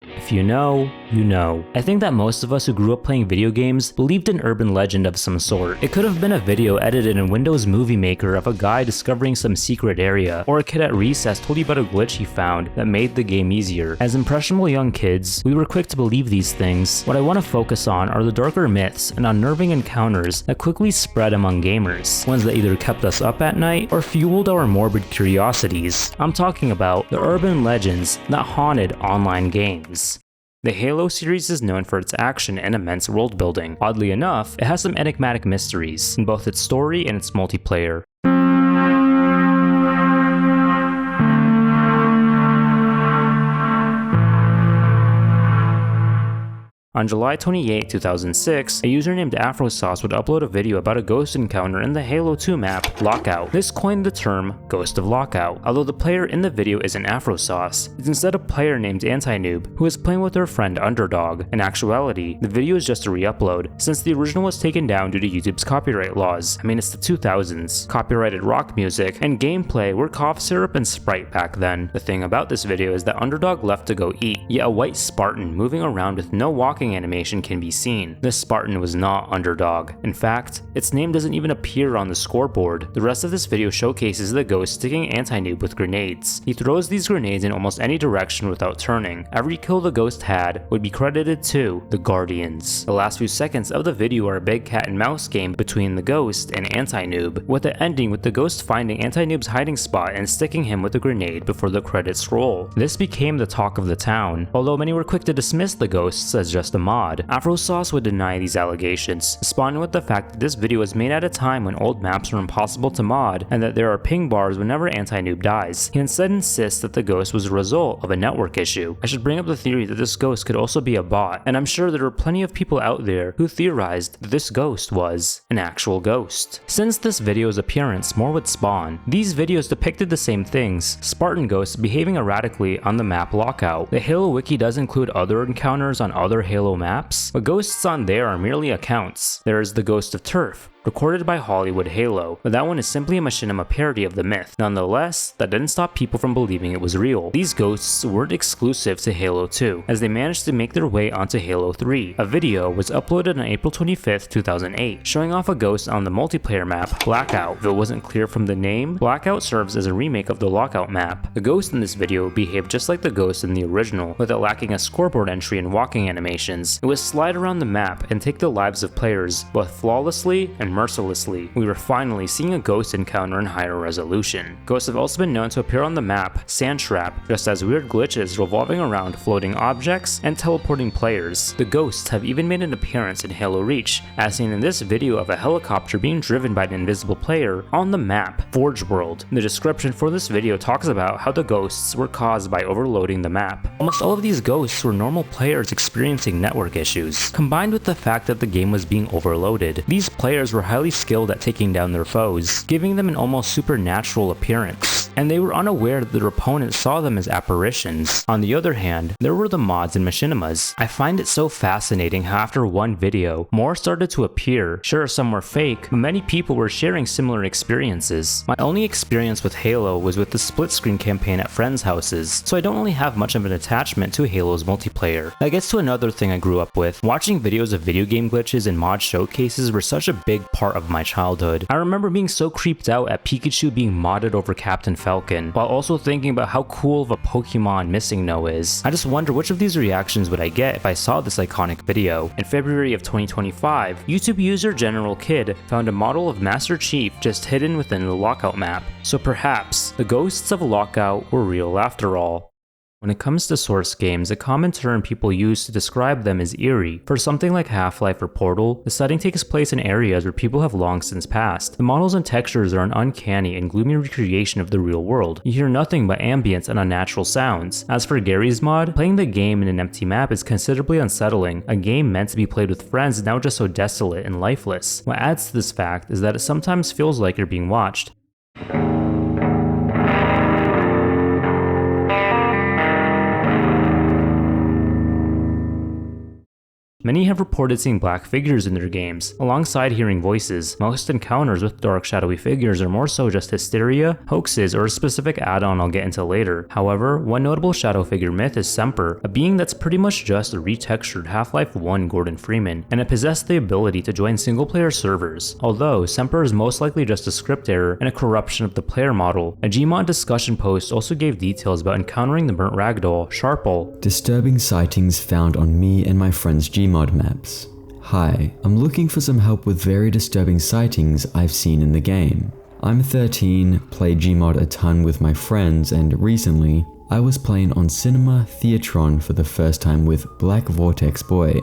If you know, you know. I think that most of us who grew up playing video games believed in urban legend of some sort. It could have been a video edited in Windows Movie Maker of a guy discovering some secret area, or a kid at recess told you about a glitch he found that made the game easier. As impressionable young kids, we were quick to believe these things. What I want to focus on are the darker myths and unnerving encounters that quickly spread among gamers, ones that either kept us up at night or fueled our morbid curiosities. I'm talking about the urban legends that haunted online games. The Halo series is known for its action and immense world building. Oddly enough, it has some enigmatic mysteries in both its story and its multiplayer. On July 28, 2006, a user named AfroSauce would upload a video about a ghost encounter in the Halo 2 map, Lockout. This coined the term Ghost of Lockout, although the player in the video isn't AfroSauce. It's instead a player named AntiNoob, who is playing with their friend Underdog. In actuality, the video is just a re-upload, since the original was taken down due to YouTube's copyright laws. I mean, it's the 2000s. Copyrighted rock music and gameplay were cough syrup and Sprite back then. The thing about this video is that Underdog left to go eat, yet a white Spartan moving around with no walking animation can be seen. This Spartan was not Underdog. In fact, its name doesn't even appear on the scoreboard. The rest of this video showcases the ghost sticking AntiNoob with grenades. He throws these grenades in almost any direction without turning. Every kill the ghost had would be credited to the Guardians. The last few seconds of the video are a big cat and mouse game between the ghost and AntiNoob, with it ending with the ghost finding AntiNoob's hiding spot and sticking him with a grenade before the credits roll. This became the talk of the town, although many were quick to dismiss the ghosts as just a mod. AfroSauce would deny these allegations, responding with the fact that this video was made at a time when old maps were impossible to mod and that there are ping bars whenever AntiNoob dies. He instead insists that the ghost was a result of a network issue. I should bring up the theory that this ghost could also be a bot, and I'm sure there are plenty of people out there who theorized that this ghost was an actual ghost. Since this video's appearance, more would spawn. These videos depicted the same things: Spartan ghosts behaving erratically on the map Lockout. The Halo wiki does include other encounters on other Halo maps, but ghosts on there are merely accounts. There is the Ghost of Turf, recorded by Hollywood Halo, but that one is simply a machinima parody of the myth. Nonetheless, that didn't stop people from believing it was real. These ghosts weren't exclusive to Halo 2, as they managed to make their way onto Halo 3. A video was uploaded on April 25th, 2008, showing off a ghost on the multiplayer map, Blackout. If it wasn't clear from the name, Blackout serves as a remake of the Lockout map. The ghost in this video behaved just like the ghost in the original, with it lacking a scoreboard entry and walking animations. It would slide around the map and take the lives of players, both flawlessly and mercilessly. We were finally seeing a ghost encounter in higher resolution. Ghosts have also been known to appear on the map Sandtrap, just as weird glitches revolving around floating objects and teleporting players. The ghosts have even made an appearance in Halo Reach, as seen in this video of a helicopter being driven by an invisible player on the map Forge World. The description for this video talks about how the ghosts were caused by overloading the map. Almost all of these ghosts were normal players experiencing network issues. Combined with the fact that the game was being overloaded, these players were highly skilled at taking down their foes, giving them an almost supernatural appearance, and they were unaware that their opponents saw them as apparitions. On the other hand, there were the mods and machinimas. I find it so fascinating how after one video, more started to appear. Sure, some were fake, but many people were sharing similar experiences. My only experience with Halo was with the split screen campaign at friends' houses, so I don't really have much of an attachment to Halo's multiplayer. That gets to another thing I grew up with. Watching videos of video game glitches and mod showcases were such a big part of my childhood. I remember being so creeped out at Pikachu being modded over Captain Falcon, while also thinking about how cool of a Pokemon Missing No is. I just wonder which of these reactions would I get if I saw this iconic video. In February of 2025, YouTube user General Kid found a model of Master Chief just hidden within the Lockout map. So perhaps the ghosts of Lockout were real after all. When it comes to Source games, a common term people use to describe them is eerie. For something like Half-Life or Portal, the setting takes place in areas where people have long since passed. The models and textures are an uncanny and gloomy recreation of the real world. You hear nothing but ambience and unnatural sounds. As for Gary's mod, playing the game in an empty map is considerably unsettling. A game meant to be played with friends is now just so desolate and lifeless. What adds to this fact is that it sometimes feels like you're being watched. Many have reported seeing black figures in their games, alongside hearing voices. Most encounters with dark shadowy figures are more so just hysteria, hoaxes, or a specific add-on I'll get into later. However, one notable shadow figure myth is Semper, a being that's pretty much just a retextured Half-Life 1 Gordon Freeman, and it possessed the ability to join single-player servers. Although, Semper is most likely just a script error and a corruption of the player model. A Gmod discussion post also gave details about encountering the burnt ragdoll, Sharple. Disturbing sightings found on me and my friend's Gmod maps. Hi, I'm looking for some help with very disturbing sightings I've seen in the game. I'm 13, play Gmod a ton with my friends, and recently, I was playing on Cinema Theatron for the first time with Black Vortex Boy,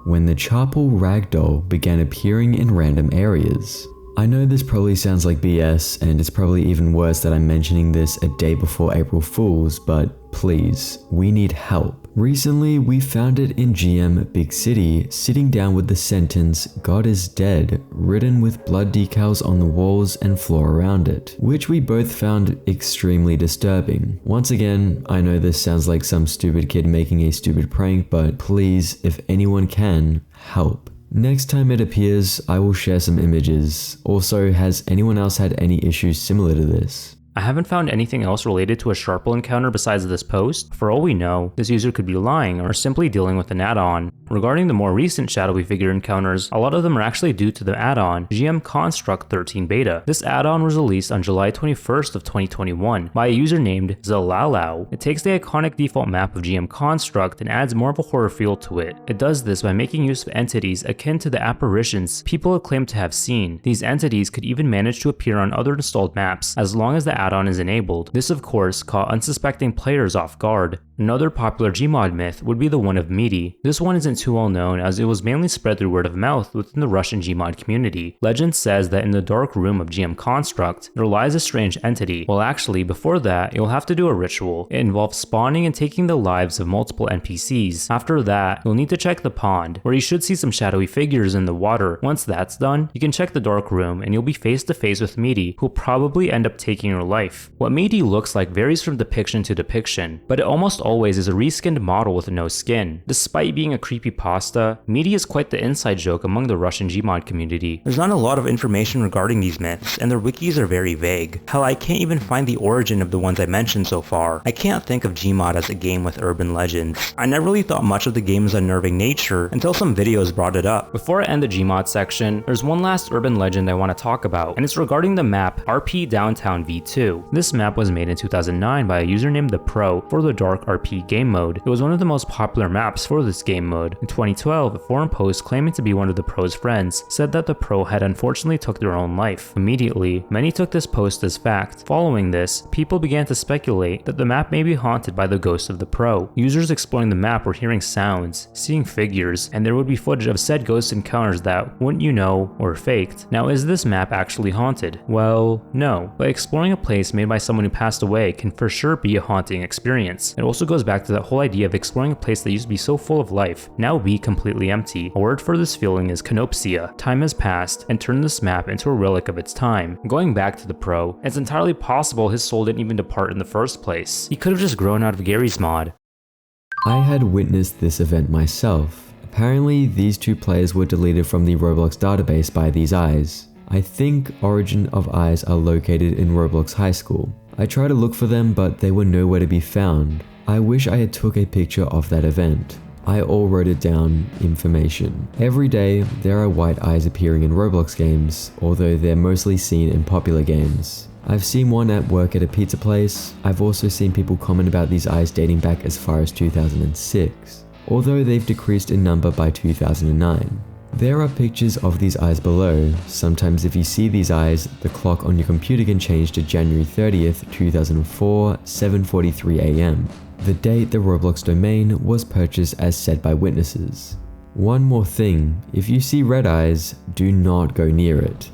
when the Charpal ragdoll began appearing in random areas. I know this probably sounds like BS, and it's probably even worse that I'm mentioning this a day before April Fools, but please, we need help. Recently, we found it in GM Big City, sitting down with the sentence, "God is dead," written with blood decals on the walls and floor around it, which we both found extremely disturbing. Once again, I know this sounds like some stupid kid making a stupid prank, but please, if anyone can, help. Next time it appears, I will share some images. Also, has anyone else had any issues similar to this? I haven't found anything else related to a Sharple encounter besides this post. For all we know, this user could be lying or simply dealing with an add-on. Regarding the more recent shadowy figure encounters, a lot of them are actually due to the add-on GM Construct 13 Beta. This add-on was released on July 21st of 2021 by a user named Zalalau. It takes the iconic default map of GM Construct and adds more of a horror feel to it. It does this by making use of entities akin to the apparitions people claim to have seen. These entities could even manage to appear on other installed maps as long as the add-on is enabled. This of course caught unsuspecting players off guard. Another popular Gmod myth would be the one of Meaty. This one isn't too well known as it was mainly spread through word of mouth within the Russian Gmod community. Legend says that in the dark room of GM Construct, there lies a strange entity. Well actually, before that, you'll have to do a ritual. It involves spawning and taking the lives of multiple NPCs. After that, you'll need to check the pond, where you should see some shadowy figures in the water. Once that's done, you can check the dark room and you'll be face to face with Meaty, who'll probably end up taking your life. What Meaty looks like varies from depiction to depiction, but it almost always is a reskinned model with no skin. Despite being a creepypasta, Meaty is quite the inside joke among the Russian Gmod community. There's not a lot of information regarding these myths, and their wikis are very vague. Hell, I can't even find the origin of the ones I mentioned so far. I can't think of Gmod as a game with urban legends. I never really thought much of the game's unnerving nature until some videos brought it up. Before I end the Gmod section, there's one last urban legend I want to talk about, and it's regarding the map RP Downtown V2. This map was made in 2009 by a user named The Pro for the Dark RP game mode. It was one of the most popular maps for this game mode. In 2012, a forum post claiming to be one of the Pro's friends said that the Pro had unfortunately took their own life. Immediately, many took this post as fact. Following this, people began to speculate that the map may be haunted by the ghost of the Pro. Users exploring the map were hearing sounds, seeing figures, and there would be footage of said ghost encounters that, wouldn't you know, were faked. Now, is this map actually haunted? Well, no, but exploring a place made by someone who passed away can for sure be a haunting experience. It also goes back to that whole idea of exploring a place that used to be so full of life, now be completely empty. A word for this feeling is canopsia. Time has passed and turned this map into a relic of its time. Going back to the Pro, it's entirely possible his soul didn't even depart in the first place. He could have just grown out of Gary's mod. I had witnessed this event myself. Apparently, these two players were deleted from the Roblox database by these eyes. I think Origin of Eyes are located in Roblox High School. I tried to look for them, but they were nowhere to be found. I wish I had took a picture of that event. I all wrote it down, information. Every day, there are white eyes appearing in Roblox games, although they're mostly seen in popular games. I've seen one at work at a pizza place. I've also seen people comment about these eyes dating back as far as 2006, although they've decreased in number by 2009. There are pictures of these eyes below. Sometimes if you see these eyes, the clock on your computer can change to January 30th, 2004, 7:43 AM. The date the Roblox domain was purchased as said by witnesses. One more thing, if you see red eyes, do not go near it.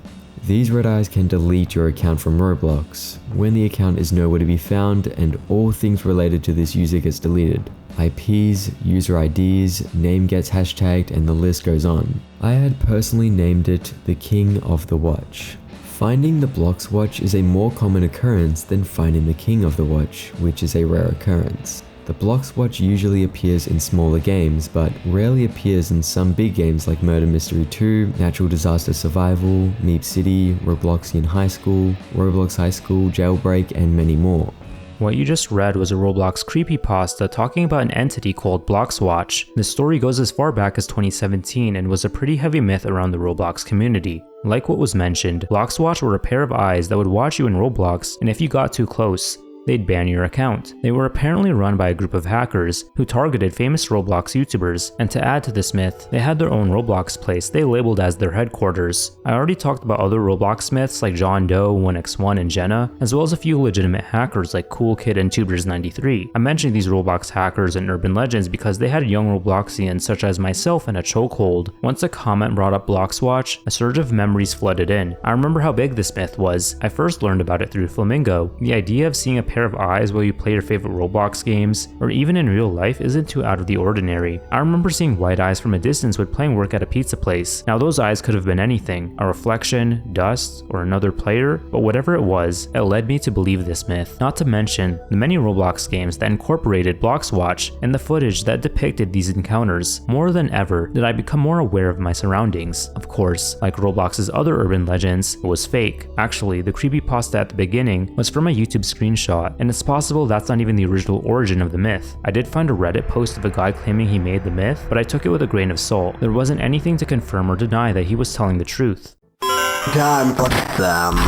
These red eyes can delete your account from Roblox when the account is nowhere to be found and all things related to this user gets deleted. IPs, user IDs, name gets hashtagged, and the list goes on. I had personally named it the King of the Watch. Finding the Blocks Watch is a more common occurrence than finding the King of the Watch, which is a rare occurrence. The The Blox Watch usually appears in smaller games, but rarely appears in some big games like Murder Mystery 2, Natural Disaster Survival, Meep City, Robloxian High School, Roblox High School, Jailbreak, and many more. What you just read was a Roblox creepypasta talking about an entity called Bloxwatch. The story goes as far back as 2017 and was a pretty heavy myth around the Roblox community. Like what was mentioned, Bloxwatch were a pair of eyes that would watch you in Roblox, and if you got too close, they'd ban your account. They were apparently run by a group of hackers who targeted famous Roblox YouTubers, and to add to this myth, they had their own Roblox place they labeled as their headquarters. I already talked about other Roblox myths like John Doe, 1x1, and Jenna, as well as a few legitimate hackers like Cool Kid and Tubers93. I mentioned these Roblox hackers and urban legends because they had young Robloxians such as myself in a chokehold. Once a comment brought up Bloxwatch, a surge of memories flooded in. I remember how big this myth was. I first learned about it through Flamingo. The idea of seeing a pair of eyes while you play your favorite Roblox games, or even in real life, isn't too out of the ordinary. I remember seeing white eyes from a distance when playing work at a pizza place. Now those eyes could have been anything, a reflection, dust, or another player, but whatever it was, it led me to believe this myth. Not to mention the many Roblox games that incorporated Bloxwatch and the footage that depicted these encounters. More than ever did I become more aware of my surroundings. Of course, like Roblox's other urban legends, it was fake. Actually, the creepypasta at the beginning was from a YouTube screenshot, and it's possible that's not even the original origin of the myth. I did find a Reddit post of a guy claiming he made the myth, but I took it with a grain of salt. There wasn't anything to confirm or deny that he was telling the truth. Time for them.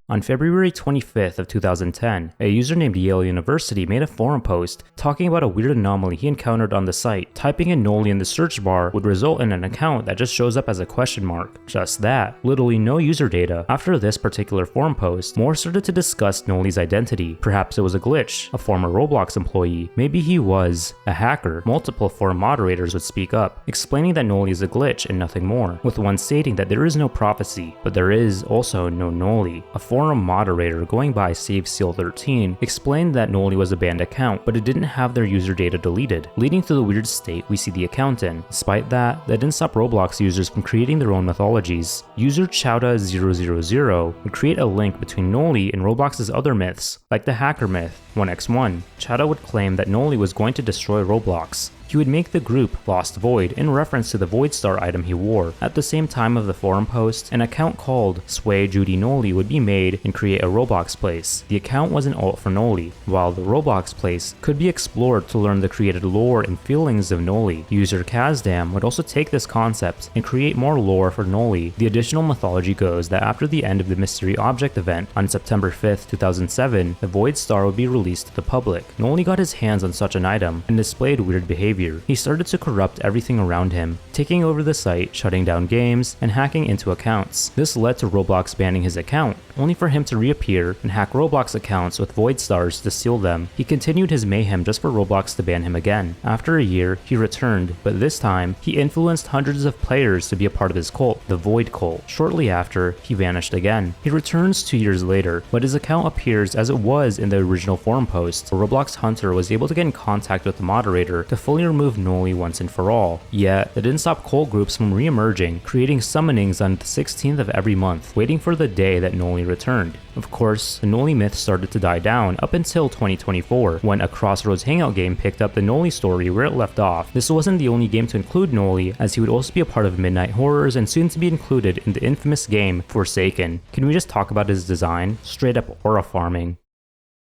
On February 25th of 2010, a user named Yale University made a forum post talking about a weird anomaly he encountered on the site. Typing in Noli in the search bar would result in an account that just shows up as a question mark. Just that. Literally no user data. After this particular forum post, more started to discuss Noli's identity. Perhaps it was a glitch, a former Roblox employee, maybe he was a hacker. Multiple forum moderators would speak up, explaining that Noli is a glitch and nothing more, with one stating that there is no prophecy, but there is also no Noli. A forum moderator going by SaveSeal13 explained that Noli was a banned account, but it didn't have their user data deleted, leading to the weird state we see the account in. Despite that didn't stop Roblox users from creating their own mythologies. User Chowda000 would create a link between Noli and Roblox's other myths, like the hacker myth, 1x1. Chowda would claim that Noli was going to destroy Roblox. He would make the group Lost Void in reference to the Void Star item he wore. At the same time of the forum post, an account called Sway Judy Noli would be made and create a Roblox place. The account was an alt for Noli, while the Roblox place could be explored to learn the created lore and feelings of Noli. User Kazdam would also take this concept and create more lore for Noli. The additional mythology goes that after the end of the Mystery Object event on September 5th, 2007, the Void Star would be released to the public. Noli got his hands on such an item and displayed weird behavior. He started to corrupt everything around him, taking over the site, shutting down games, and hacking into accounts. This led to Roblox banning his account, only for him to reappear and hack Roblox accounts with Void Stars to steal them. He continued his mayhem just for Roblox to ban him again. After a year, he returned, but this time, he influenced hundreds of players to be a part of his cult, the Void Cult. Shortly after, he vanished again. He returns 2 years later, but his account appears as it was in the original forum post. A Roblox hunter was able to get in contact with the moderator to fully remove Noli once and for all. Yet, that didn't stop cult groups from re-emerging, creating summonings on the 16th of every month, waiting for the day that Noli returned. Of course, the Noli myth started to die down up until 2024, when a Crossroads Hangout game picked up the Noli story where it left off. This wasn't the only game to include Noli, as he would also be a part of Midnight Horrors and soon to be included in the infamous game Forsaken. Can we just talk about his design? Straight up aura farming.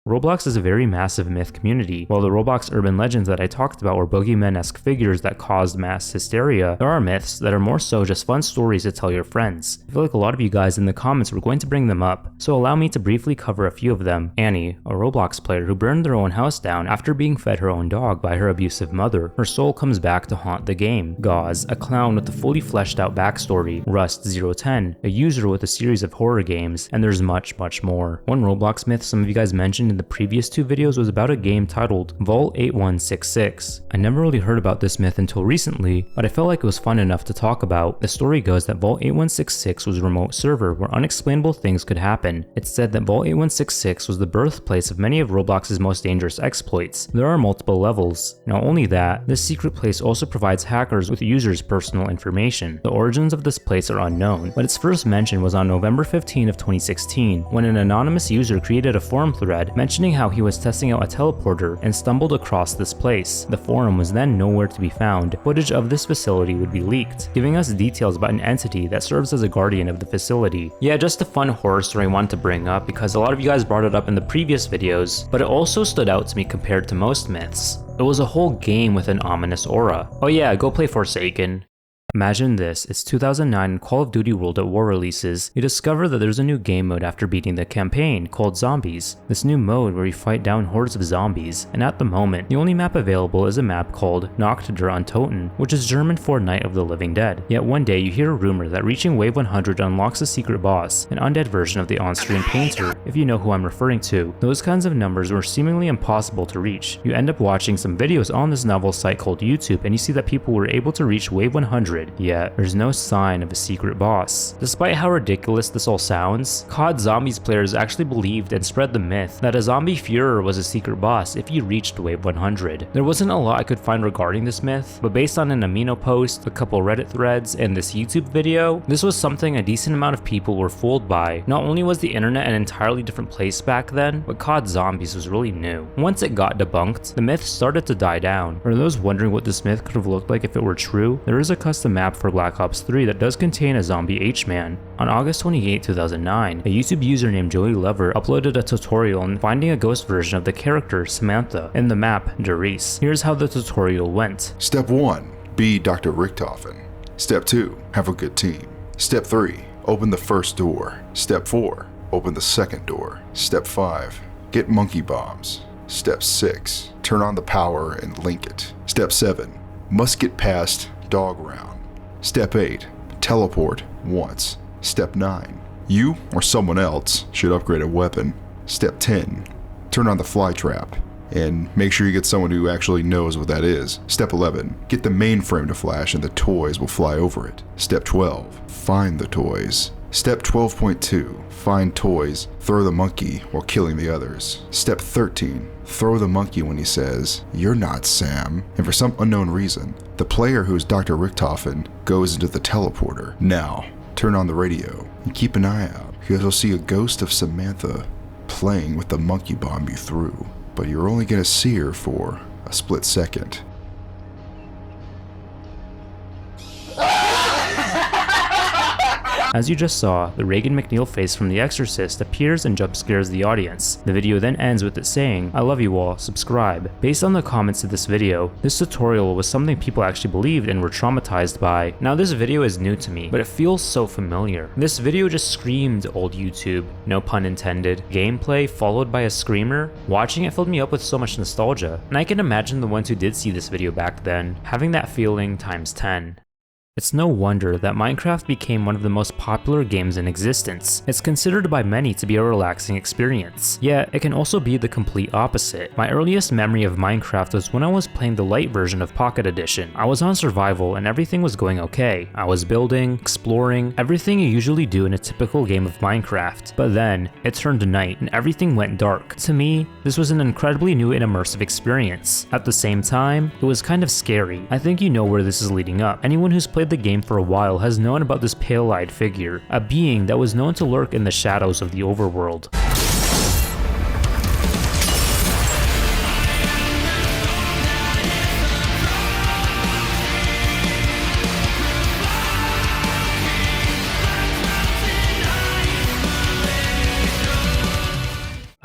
Roblox is a very massive myth community. While the Roblox urban legends that I talked about were boogeyman-esque figures that caused mass hysteria, there are myths that are more so just fun stories to tell your friends. I feel like a lot of you guys in the comments were going to bring them up, so allow me to briefly cover a few of them. Annie, a Roblox player who burned their own house down after being fed her own dog by her abusive mother. Her soul comes back to haunt the game. Gauze, a clown with a fully fleshed out backstory. Rust010, a user with a series of horror games, and there's much more. One Roblox myth some of you guys mentioned in the previous two videos was about a game titled Vault 8166. I never really heard about this myth until recently, but I felt like it was fun enough to talk about. The story goes that Vault 8166 was a remote server where unexplainable things could happen. It's said that Vault 8166 was the birthplace of many of Roblox's most dangerous exploits. There are multiple levels. Not only that, this secret place also provides hackers with users' personal information. The origins of this place are unknown, but its first mention was on November 15 of 2016, when an anonymous user created a forum thread mentioning how he was testing out a teleporter and stumbled across this place. The forum was then nowhere to be found. Footage of this facility would be leaked, giving us details about an entity that serves as a guardian of the facility. Yeah, just a fun horror story I wanted to bring up because a lot of you guys brought it up in the previous videos, but it also stood out to me compared to most myths. It was a whole game with an ominous aura. Oh yeah, go play Forsaken. Imagine this, it's 2009 and Call of Duty World at War releases. You discover that there's a new game mode after beating the campaign, called Zombies. This new mode where you fight down hordes of zombies, and at the moment, the only map available is a map called Nacht der Untoten, which is German for Night of the Living Dead. Yet one day you hear a rumor that reaching Wave 100 unlocks a secret boss, an undead version of the on-screen painter, if you know who I'm referring to. Those kinds of numbers were seemingly impossible to reach. You end up watching some videos on this novel site called YouTube and you see that people were able to reach Wave 100. Yet, there's no sign of a secret boss. Despite how ridiculous this all sounds, COD Zombies players actually believed and spread the myth that a zombie Führer was a secret boss if you reached Wave 100. There wasn't a lot I could find regarding this myth, but based on an Amino post, a couple Reddit threads, and this YouTube video, this was something a decent amount of people were fooled by. Not only was the internet an entirely different place back then, but COD Zombies was really new. Once it got debunked, the myth started to die down. For those wondering what this myth could have looked like if it were true, there is a custom map for Black Ops 3 that does contain a zombie H-Man. On August 28, 2009, a YouTube user named Joey Lover uploaded a tutorial on finding a ghost version of the character Samantha in the map Doris. Here's how the tutorial went. Step 1. Be Dr. Richtofen. Step 2. Have a good team. Step 3. Open the first door. Step 4. Open the second door. Step 5. Get monkey bombs. Step 6. Turn on the power and link it. Step 7. Must get past dog round. Step 8. Teleport once. Step 9. You or someone else should upgrade a weapon. Step 10. Turn on the fly trap. And make sure you get someone who actually knows what that is. Step 11. Get the mainframe to flash and the toys will fly over it. Step 12. Find the toys. Step 12.2. Find toys. Throw the monkey while killing the others. Step 13. Throw the monkey when he says, "You're not Sam." And for some unknown reason, the player who is Dr. Richtofen goes into the teleporter. Now, turn on the radio and keep an eye out because you'll see a ghost of Samantha playing with the monkey bomb you threw. But you're only going to see her for a split second. As you just saw, the Reagan McNeil face from The Exorcist appears and jump scares the audience. The video then ends with it saying, "I love you all, subscribe." Based on the comments to this video, this tutorial was something people actually believed and were traumatized by. Now this video is new to me, but it feels so familiar. This video just screamed old YouTube, no pun intended. Gameplay followed by a screamer. Watching it filled me up with so much nostalgia, and I can imagine the ones who did see this video back then, having that feeling times 10. It's no wonder that Minecraft became one of the most popular games in existence. It's considered by many to be a relaxing experience, yet it can also be the complete opposite. My earliest memory of Minecraft was when I was playing the light version of Pocket Edition. I was on survival and everything was going okay. I was building, exploring, everything you usually do in a typical game of Minecraft. But then, it turned night and everything went dark. To me, this was an incredibly new and immersive experience. At the same time, it was kind of scary. I think you know where this is leading up. Anyone who's played the game for a while has known about this pale-eyed figure, a being that was known to lurk in the shadows of the overworld.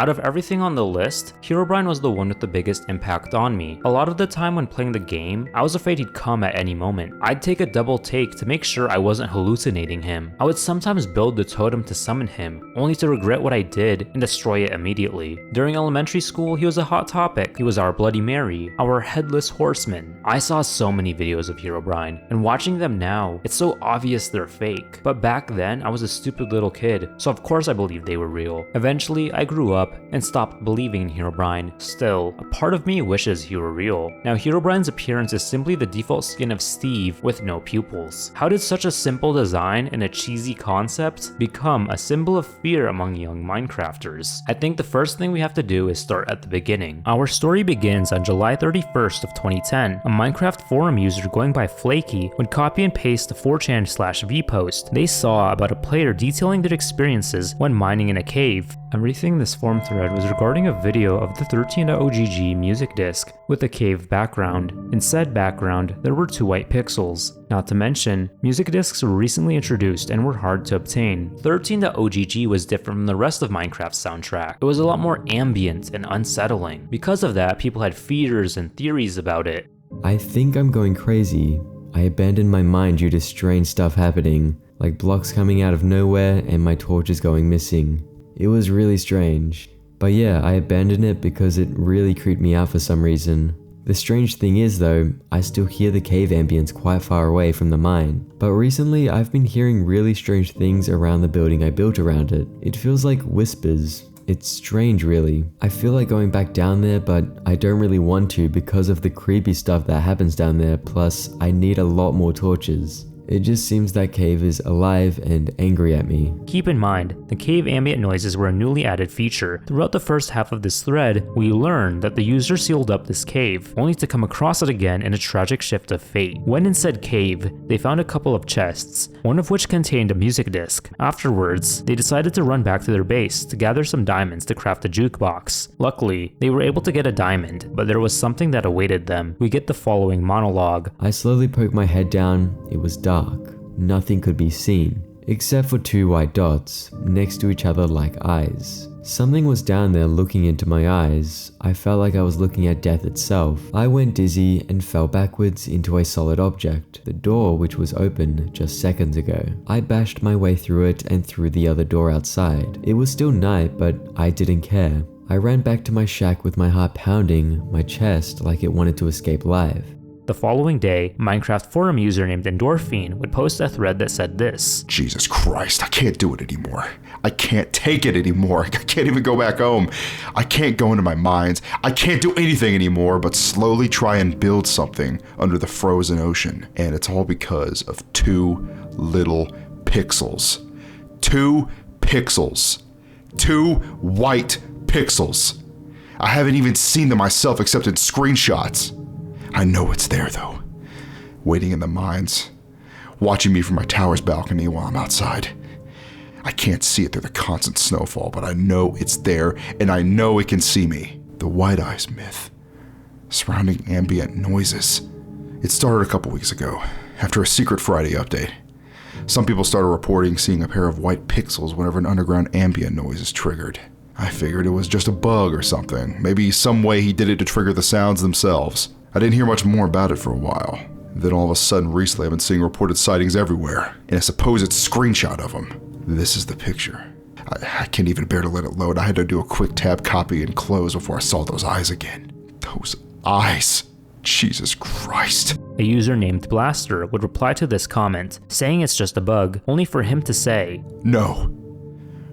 Out of everything on the list, Herobrine was the one with the biggest impact on me. A lot of the time when playing the game, I was afraid he'd come at any moment. I'd take a double take to make sure I wasn't hallucinating him. I would sometimes build the totem to summon him, only to regret what I did and destroy it immediately. During elementary school, he was a hot topic. He was our Bloody Mary, our Headless Horseman. I saw so many videos of Herobrine, and watching them now, it's so obvious they're fake. But back then, I was a stupid little kid, so of course I believed they were real. Eventually, I grew up up and stopped believing in Herobrine. Still, a part of me wishes he were real. Now, Herobrine's appearance is simply the default skin of Steve with no pupils. How did such a simple design and a cheesy concept become a symbol of fear among young Minecrafters? I think the first thing we have to do is start at the beginning. Our story begins on July 31st of 2010. A Minecraft forum user going by Flaky would copy and paste the 4chan/v post they saw about a player detailing their experiences when mining in a cave. Everything in this forum thread was regarding a video of the 13.ogg music disc with a cave background. In said background, there were 2 white pixels. Not to mention, music discs were recently introduced and were hard to obtain. 13.ogg was different from the rest of Minecraft's soundtrack. It was a lot more ambient and unsettling. Because of that, people had fears and theories about it. I think I'm going crazy. I abandoned my mine due to strange stuff happening, like blocks coming out of nowhere and my torches going missing. It was really strange. But yeah, I abandoned it because it really creeped me out for some reason. The strange thing is though, I still hear the cave ambience quite far away from the mine. But recently I've been hearing really strange things around the building I built around it. It feels like whispers. It's strange really. I feel like going back down there, but I don't really want to because of the creepy stuff that happens down there, plus I need a lot more torches. It just seems that cave is alive and angry at me. Keep in mind, the cave ambient noises were a newly added feature. Throughout the first half of this thread, we learn that the user sealed up this cave, only to come across it again in a tragic shift of fate. When in said cave, they found a couple of chests, one of which contained a music disc. Afterwards, they decided to run back to their base to gather some diamonds to craft a jukebox. Luckily, they were able to get a diamond, but there was something that awaited them. We get the following monologue. I slowly poked my head down. It was dark. Nothing could be seen, except for 2 white dots, next to each other like eyes. Something was down there looking into my eyes. I felt like I was looking at death itself. I went dizzy and fell backwards into a solid object, the door which was open just seconds ago. I bashed my way through it and through the other door outside. It was still night, but I didn't care. I ran back to my shack with my heart pounding, my chest like it wanted to escape live. The following day, Minecraft forum user named Endorphine would post a thread that said this. Jesus Christ, I can't do it anymore. I can't take it anymore. I can't even go back home. I can't go into my mines. I can't do anything anymore but slowly try and build something under the frozen ocean. And it's all because of 2 little pixels. 2 pixels. 2 white pixels. I haven't even seen them myself except in screenshots. I know it's there though, waiting in the mines, watching me from my tower's balcony while I'm outside. I can't see it through the constant snowfall, but I know it's there and I know it can see me. The white eyes myth, surrounding ambient noises. It started a couple weeks ago, after a Secret Friday update. Some people started reporting seeing a pair of white pixels whenever an underground ambient noise is triggered. I figured it was just a bug or something, maybe some way he did it to trigger the sounds themselves. I didn't hear much more about it for a while. Then all of a sudden recently I've been seeing reported sightings everywhere, and a supposed screenshot of them. This is the picture. I can't even bear to let it load. I had to do a quick tab copy and close before I saw those eyes again. Those eyes. Jesus Christ. A user named Blaster would reply to this comment, saying it's just a bug, only for him to say, No,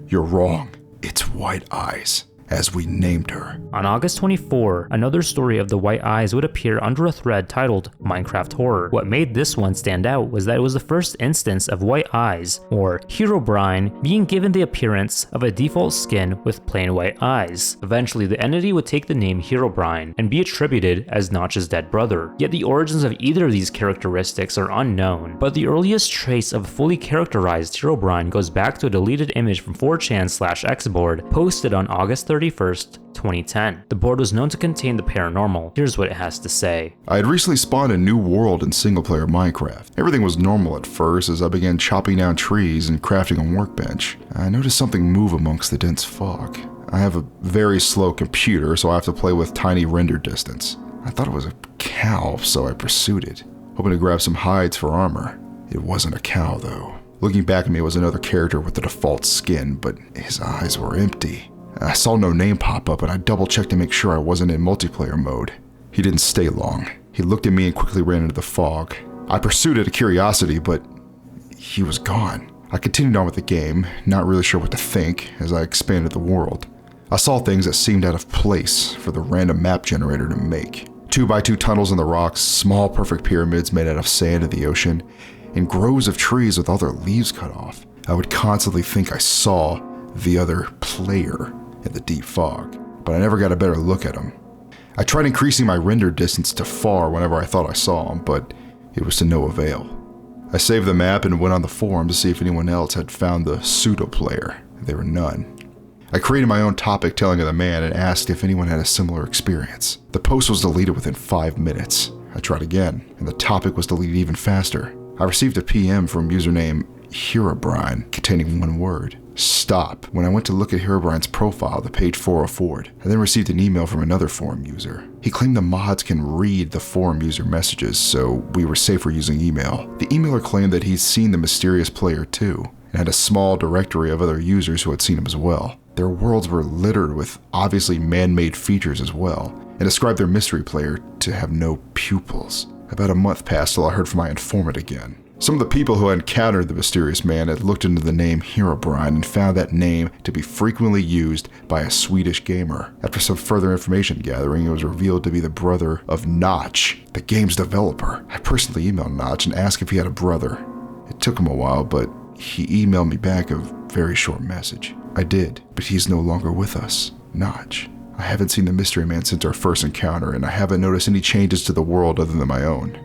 you're wrong. It's White Eyes, as we named her. On August 24, another story of the White Eyes would appear under a thread titled Minecraft Horror. What made this one stand out was that it was the first instance of White Eyes, or Herobrine, being given the appearance of a default skin with plain white eyes. Eventually, the entity would take the name Herobrine and be attributed as Notch's dead brother. Yet the origins of either of these characteristics are unknown, but the earliest trace of fully characterized Herobrine goes back to a deleted image from 4chan/Xboard posted on August 31st, 2010. The board was known to contain the paranormal. Here's what it has to say. I had recently spawned a new world in single-player Minecraft. Everything was normal at first as I began chopping down trees and crafting a workbench. I noticed something move amongst the dense fog. I have a very slow computer, so I have to play with tiny render distance. I thought it was a cow, so I pursued it, hoping to grab some hides for armor. It wasn't a cow, though. Looking back at me was another character with the default skin, but his eyes were empty. I saw no name pop up and I double checked to make sure I wasn't in multiplayer mode. He didn't stay long. He looked at me and quickly ran into the fog. I pursued it out of curiosity, but he was gone. I continued on with the game, not really sure what to think as I expanded the world. I saw things that seemed out of place for the random map generator to make. 2x2 tunnels in the rocks, small perfect pyramids made out of sand in the ocean, and groves of trees with all their leaves cut off. I would constantly think I saw the other player in the deep fog, but I never got a better look at him. I tried increasing my render distance to far whenever I thought I saw him, but it was to no avail. I saved the map and went on the forum to see if anyone else had found the pseudo player. There were none. I created my own topic telling of the man and asked if anyone had a similar experience. The post was deleted within 5 minutes. I tried again, and the topic was deleted even faster. I received a PM from username Herobrine containing one word: stop. When I went to look at Herobrine's profile, the page 404'd. I then received an email from another forum user. He claimed the mods can read the forum user messages, so we were safer using email. The emailer claimed that he'd seen the mysterious player too, and had a small directory of other users who had seen him as well. Their worlds were littered with obviously man-made features as well, and described their mystery player to have no pupils. About a month passed till I heard from my informant again. Some of the people who had encountered the mysterious man had looked into the name Herobrine and found that name to be frequently used by a Swedish gamer. After some further information gathering, it was revealed to be the brother of Notch, the game's developer. I personally emailed Notch and asked if he had a brother. It took him a while, but he emailed me back a very short message. I did, but he's no longer with us. Notch. I haven't seen the mystery man since our first encounter, and I haven't noticed any changes to the world other than my own.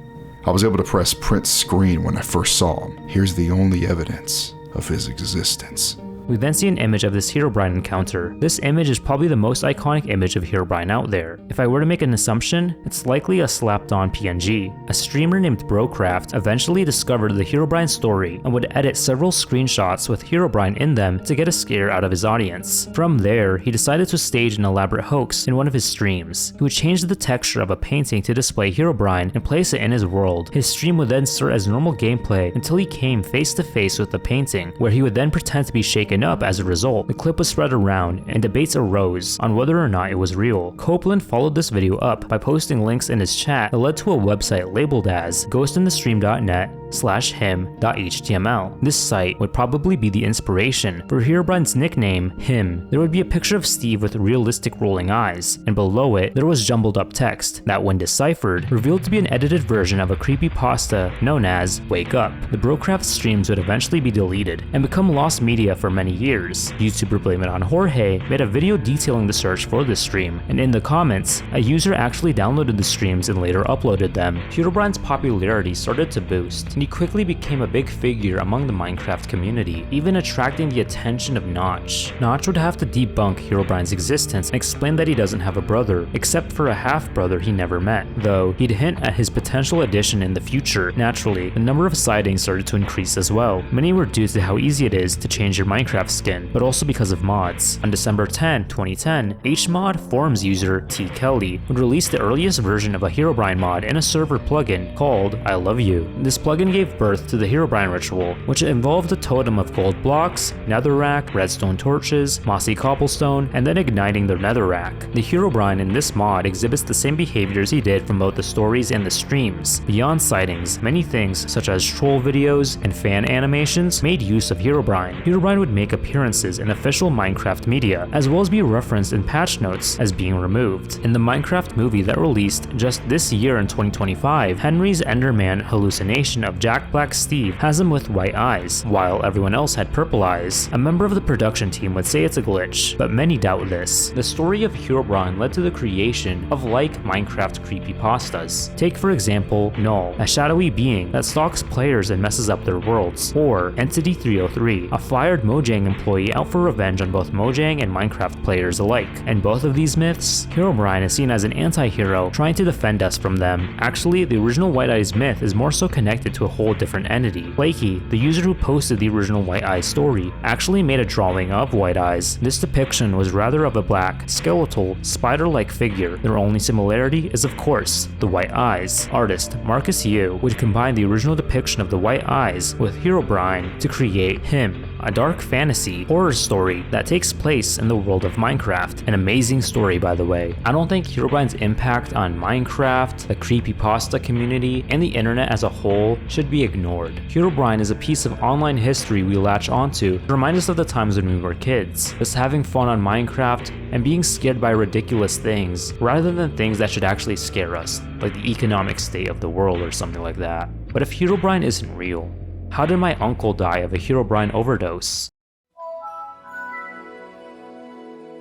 I was able to press print screen when I first saw him. Here's the only evidence of his existence. We then see an image of this Herobrine encounter. This image is probably the most iconic image of Herobrine out there. If I were to make an assumption, it's likely a slapped on PNG. A streamer named Brocraft eventually discovered the Herobrine story and would edit several screenshots with Herobrine in them to get a scare out of his audience. From there, he decided to stage an elaborate hoax in one of his streams. He would change the texture of a painting to display Herobrine and place it in his world. His stream would then start as normal gameplay until he came face to face with the painting, where he would then pretend to be shaken up as a result. The clip was spread around and debates arose on whether or not it was real. Copeland followed this video up by posting links in his chat that led to a website labeled as ghostinthestream.net/him.html. This site would probably be the inspiration for Herobrine's nickname, Him. There would be a picture of Steve with realistic rolling eyes, and below it there was jumbled up text that, when deciphered, revealed to be an edited version of a creepypasta known as Wake Up. The Brocraft streams would eventually be deleted and become lost media for many years. YouTuber Blame It On Jorge made a video detailing the search for this stream, and in the comments, a user actually downloaded the streams and later uploaded them. Herobrine's popularity started to boost, and he quickly became a big figure among the Minecraft community, even attracting the attention of Notch. Notch would have to debunk Herobrine's existence and explain that he doesn't have a brother, except for a half-brother he never met, though he'd hint at his potential addition in the future. Naturally, the number of sightings started to increase as well. Many were due to how easy it is to change your Minecraft skin, but also because of mods. On December 10, 2010, HMod forums user T. Kelly would release the earliest version of a Herobrine mod in a server plugin called I Love You. This plugin gave birth to the Herobrine ritual, which involved a totem of gold blocks, netherrack, redstone torches, mossy cobblestone, and then igniting the netherrack. The Herobrine in this mod exhibits the same behaviors he did from both the stories and the streams. Beyond sightings, many things such as troll videos and fan animations made use of Herobrine. Herobrine would make appearances in official Minecraft media, as well as be referenced in patch notes as being removed. In the Minecraft movie that released just this year in 2025, Henry's Enderman hallucination of Jack Black Steve has him with white eyes, while everyone else had purple eyes. A member of the production team would say it's a glitch, but many doubt this. The story of Herobrine led to the creation of like Minecraft creepypastas. Take for example Noli, a shadowy being that stalks players and messes up their worlds, or Entity 303, a fired Mojang employee out for revenge on both Mojang and Minecraft players alike. In both of these myths, Herobrine is seen as an anti-hero trying to defend us from them. Actually, the original White Eyes myth is more so connected to a whole different entity. Flaky, the user who posted the original White Eyes story, actually made a drawing of White Eyes. This depiction was rather of a black, skeletal, spider-like figure. Their only similarity is of course the white eyes. Artist Marcus Yu would combine the original depiction of the white eyes with Herobrine to create Him, a dark fantasy horror story that takes place in the world of Minecraft. An amazing story, by the way. I don't think Herobrine's impact on Minecraft, the creepypasta community, and the internet as a whole should be ignored. Herobrine is a piece of online history we latch onto to remind us of the times when we were kids, just having fun on Minecraft and being scared by ridiculous things rather than things that should actually scare us, like the economic state of the world or something like that. But if Herobrine isn't real, how did my uncle die of a Herobrine overdose?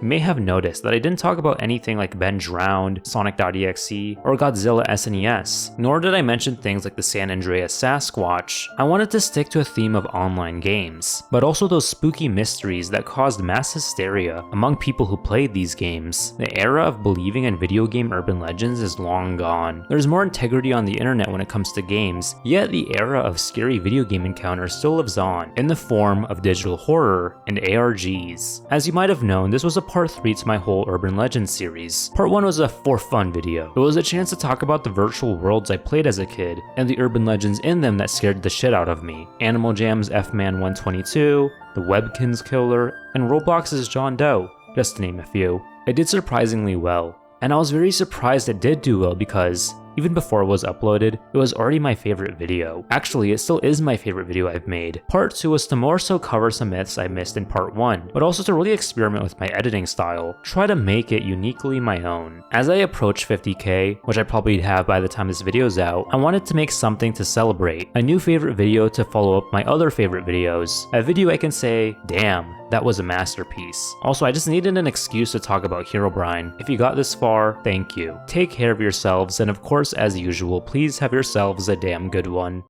You may have noticed that I didn't talk about anything like Ben Drowned, Sonic.exe, or Godzilla SNES, nor did I mention things like the San Andreas Sasquatch. I wanted to stick to a theme of online games, but also those spooky mysteries that caused mass hysteria among people who played these games. The era of believing in video game urban legends is long gone. There's more integrity on the internet when it comes to games, yet the era of scary video game encounters still lives on, in the form of digital horror and ARGs. As you might have known, this was a part 3 to my whole Urban Legends series. Part 1 was a for fun video. It was a chance to talk about the virtual worlds I played as a kid, and the urban legends in them that scared the shit out of me. Animal Jam's F-Man 122, the Webkins Killer, and Roblox's John Doe, just to name a few. It did surprisingly well, and I was very surprised it did do well because even before it was uploaded, it was already my favorite video. Actually, it still is my favorite video I've made. Part 2 was to more so cover some myths I missed in part 1, but also to really experiment with my editing style, try to make it uniquely my own. As I approach 50k, which I probably have by the time this video's out, I wanted to make something to celebrate, a new favorite video to follow up my other favorite videos, a video I can say, damn, that was a masterpiece. Also, I just needed an excuse to talk about Herobrine. If you got this far, thank you. Take care of yourselves, and of course, as usual, please have yourselves a damn good one.